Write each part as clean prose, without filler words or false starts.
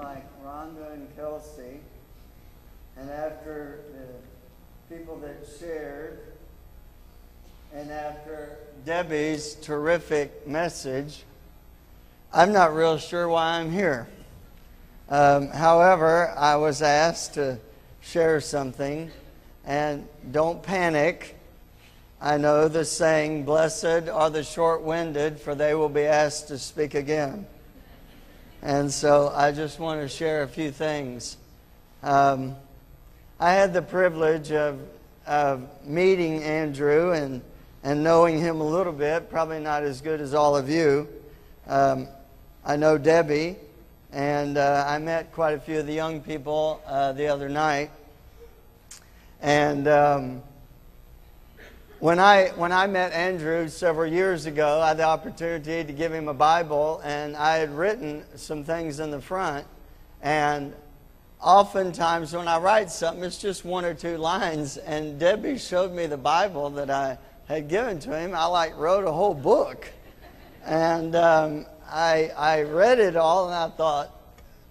like Rhonda and Kelsey, and after the people that shared, and after Debbie's terrific message, I'm not real sure why I'm here. However, I was asked to share something, and don't panic. I know the saying, blessed are the short-winded, for they will be asked to speak again. And so I just want to share a few things. I had the privilege of meeting Andrew and knowing him a little bit, probably not as good as all of you. I know Debbie, and I met quite a few of the young people the other night. And when I met Andrew several years ago, I had the opportunity to give him a Bible, and I had written some things in the front. And oftentimes when I write something, it's just one or two lines. And Debbie showed me the Bible that I had given to him. I wrote a whole book. And I read it all, and I thought,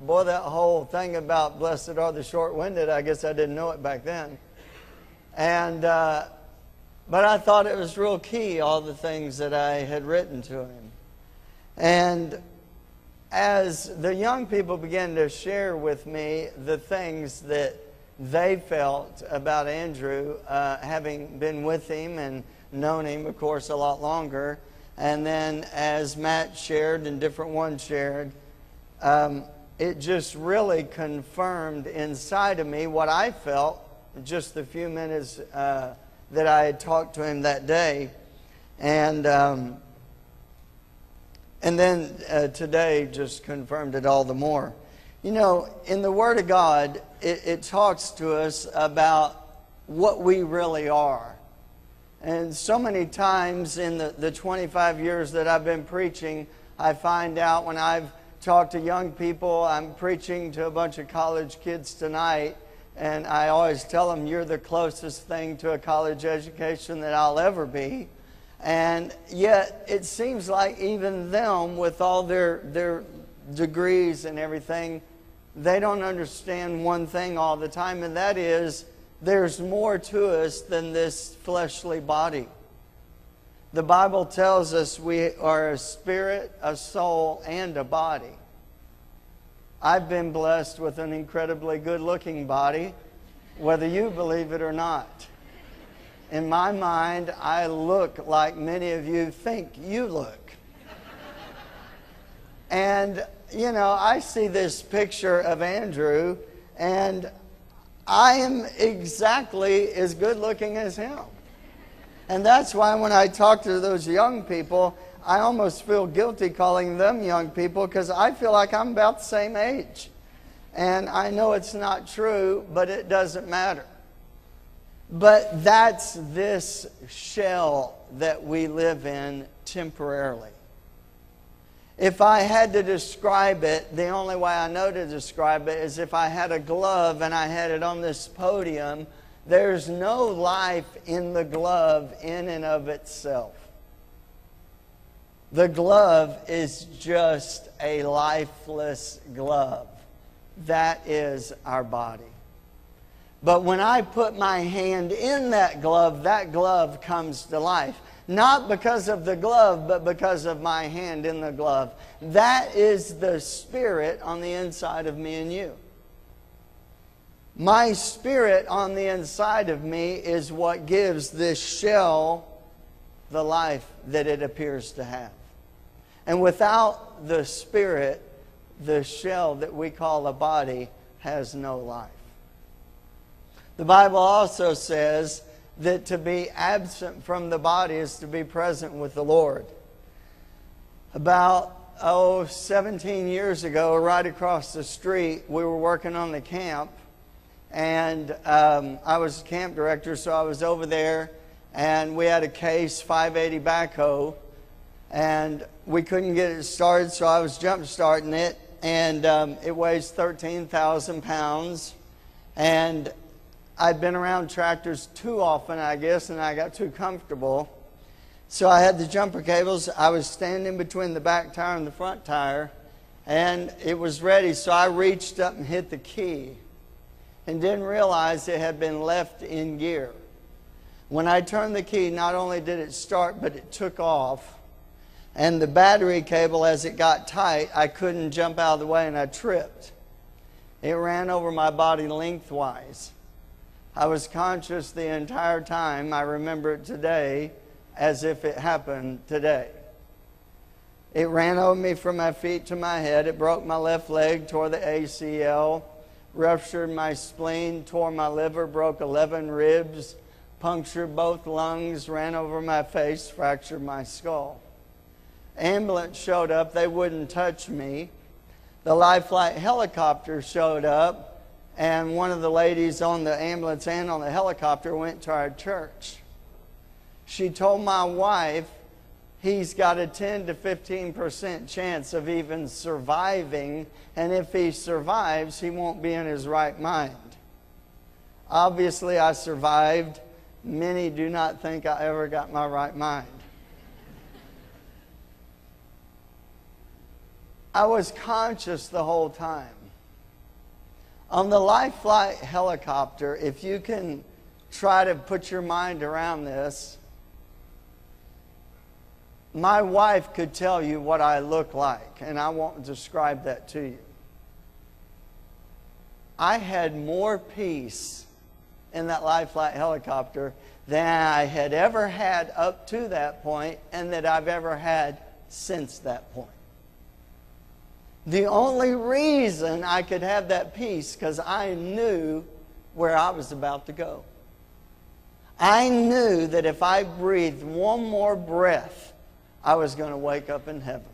boy, that whole thing about blessed are the short-winded, I guess I didn't know it back then. And but I thought it was real key, all the things that I had written to him. And as the young people began to share with me the things that they felt about Andrew, having been with him and known him, of course, a lot longer, and then as Matt shared and different ones shared, it just really confirmed inside of me what I felt just the few minutes that I had talked to him that day. And then today just confirmed it all the more. You know, in the Word of God, it talks to us about what we really are. And so many times in the 25 years that I've been preaching, I find out when I've talked to young people, I'm preaching to a bunch of college kids tonight, and I always tell them, you're the closest thing to a college education that I'll ever be. And yet, it seems like even them, with all their degrees and everything, they don't understand one thing all the time, and that is, there's more to us than this fleshly body. The Bible tells us we are a spirit, a soul, and a body. I've been blessed with an incredibly good-looking body, whether you believe it or not. In my mind, I look like many of you think you look. And, you know, I see this picture of Andrew, and I am exactly as good-looking as him. And that's why when I talk to those young people, I almost feel guilty calling them young people, because I feel like I'm about the same age. And I know it's not true, but it doesn't matter. But that's this shell that we live in temporarily. If I had to describe it, the only way I know to describe it is if I had a glove and I had it on this podium, there's no life in the glove in and of itself. The glove is just a lifeless glove. That is our body. But when I put my hand in that glove comes to life. Not because of the glove, but because of my hand in the glove. That is the spirit on the inside of me and you. My spirit on the inside of me is what gives this shell the life that it appears to have. And without the spirit, the shell that we call a body has no life. The Bible also says that to be absent from the body is to be present with the Lord. About 17 years ago, right across the street, we were working on the camp. And I was camp director, so I was over there. And we had a Case 580 backhoe. And we couldn't get it started, so I was jump starting it. And it weighs 13,000 pounds. And I'd been around tractors too often, I guess, and I got too comfortable. So I had the jumper cables. I was standing between the back tire and the front tire. And it was ready, so I reached up and hit the key and didn't realize it had been left in gear. When I turned the key, not only did it start, but it took off. And the battery cable, as it got tight, I couldn't jump out of the way and I tripped. It ran over my body lengthwise. I was conscious the entire time. I remember it today as if it happened today. It ran over me from my feet to my head. It broke my left leg, tore the ACL, ruptured my spleen, tore my liver, broke 11 ribs, punctured both lungs, ran over my face, fractured my skull. Ambulance showed up. They wouldn't touch me. The Life Flight helicopter showed up, and one of the ladies on the ambulance and on the helicopter went to our church. She told my wife he's got a 10 to 15% chance of even surviving, and if he survives, he won't be in his right mind. Obviously, I survived. Many do not think I ever got my right mind. I was conscious the whole time. On the Life Flight helicopter, if you can try to put your mind around this, my wife could tell you what I look like, and I won't describe that to you. I had more peace in that Life Flight helicopter than I had ever had up to that point and that I've ever had since that point. The only reason I could have that peace because I knew where I was about to go. I knew that if I breathed one more breath, I was going to wake up in heaven.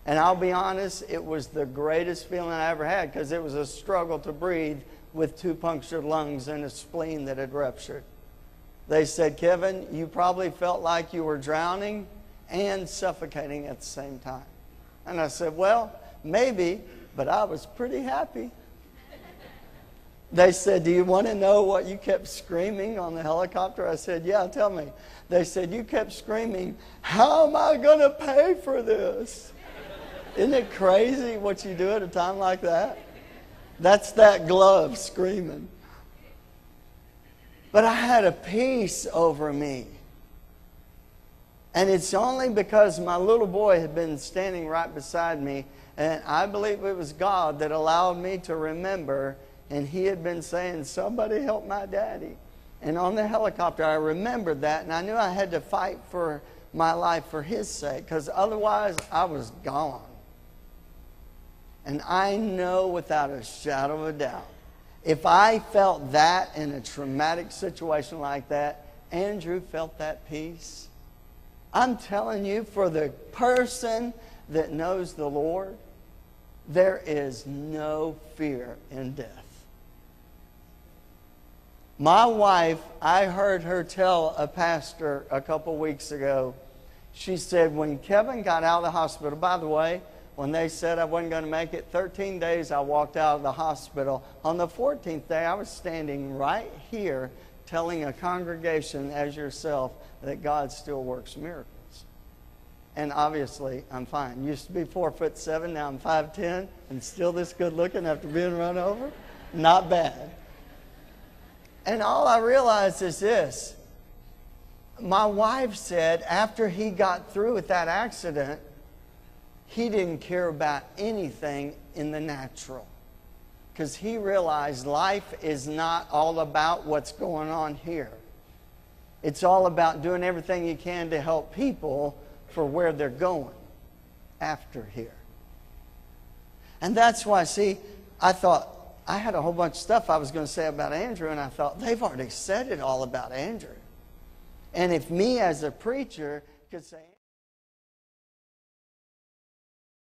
And I'll be honest, it was the greatest feeling I ever had because it was a struggle to breathe with 2 punctured lungs and a spleen that had ruptured. They said, Kevin, you probably felt like you were drowning and suffocating at the same time. And I said, well, maybe, but I was pretty happy. They said, do you want to know what you kept screaming on the helicopter? I said, yeah, tell me. They said, you kept screaming, how am I going to pay for this? Isn't it crazy what you do at a time like that? That's that glove screaming. But I had a peace over me. And it's only because my little boy had been standing right beside me, and I believe it was God that allowed me to remember, and he had been saying, somebody help my daddy. And on the helicopter, I remembered that, and I knew I had to fight for my life for his sake, because otherwise I was gone. And I know without a shadow of a doubt, if I felt that in a traumatic situation like that, Andrew felt that peace. I'm telling you, for the person that knows the Lord, there is no fear in death. My wife, I heard her tell a pastor a couple weeks ago, she said, when Kevin got out of the hospital, by the way, when they said I wasn't going to make it, 13 days I walked out of the hospital. On the 14th day, I was standing right here telling a congregation as yourself that God still works miracles. And obviously, I'm fine. Used to be 4'7", now I'm 5'10", and still this good looking after being run over. Not bad. And all I realized is this. My wife said after he got through with that accident, he didn't care about anything in the natural. Because he realized life is not all about what's going on here. It's all about doing everything you can to help people for where they're going after here. And that's why, see, I thought, I had a whole bunch of stuff I was going to say about Andrew, and I thought, they've already said it all about Andrew. And if me as a preacher could say...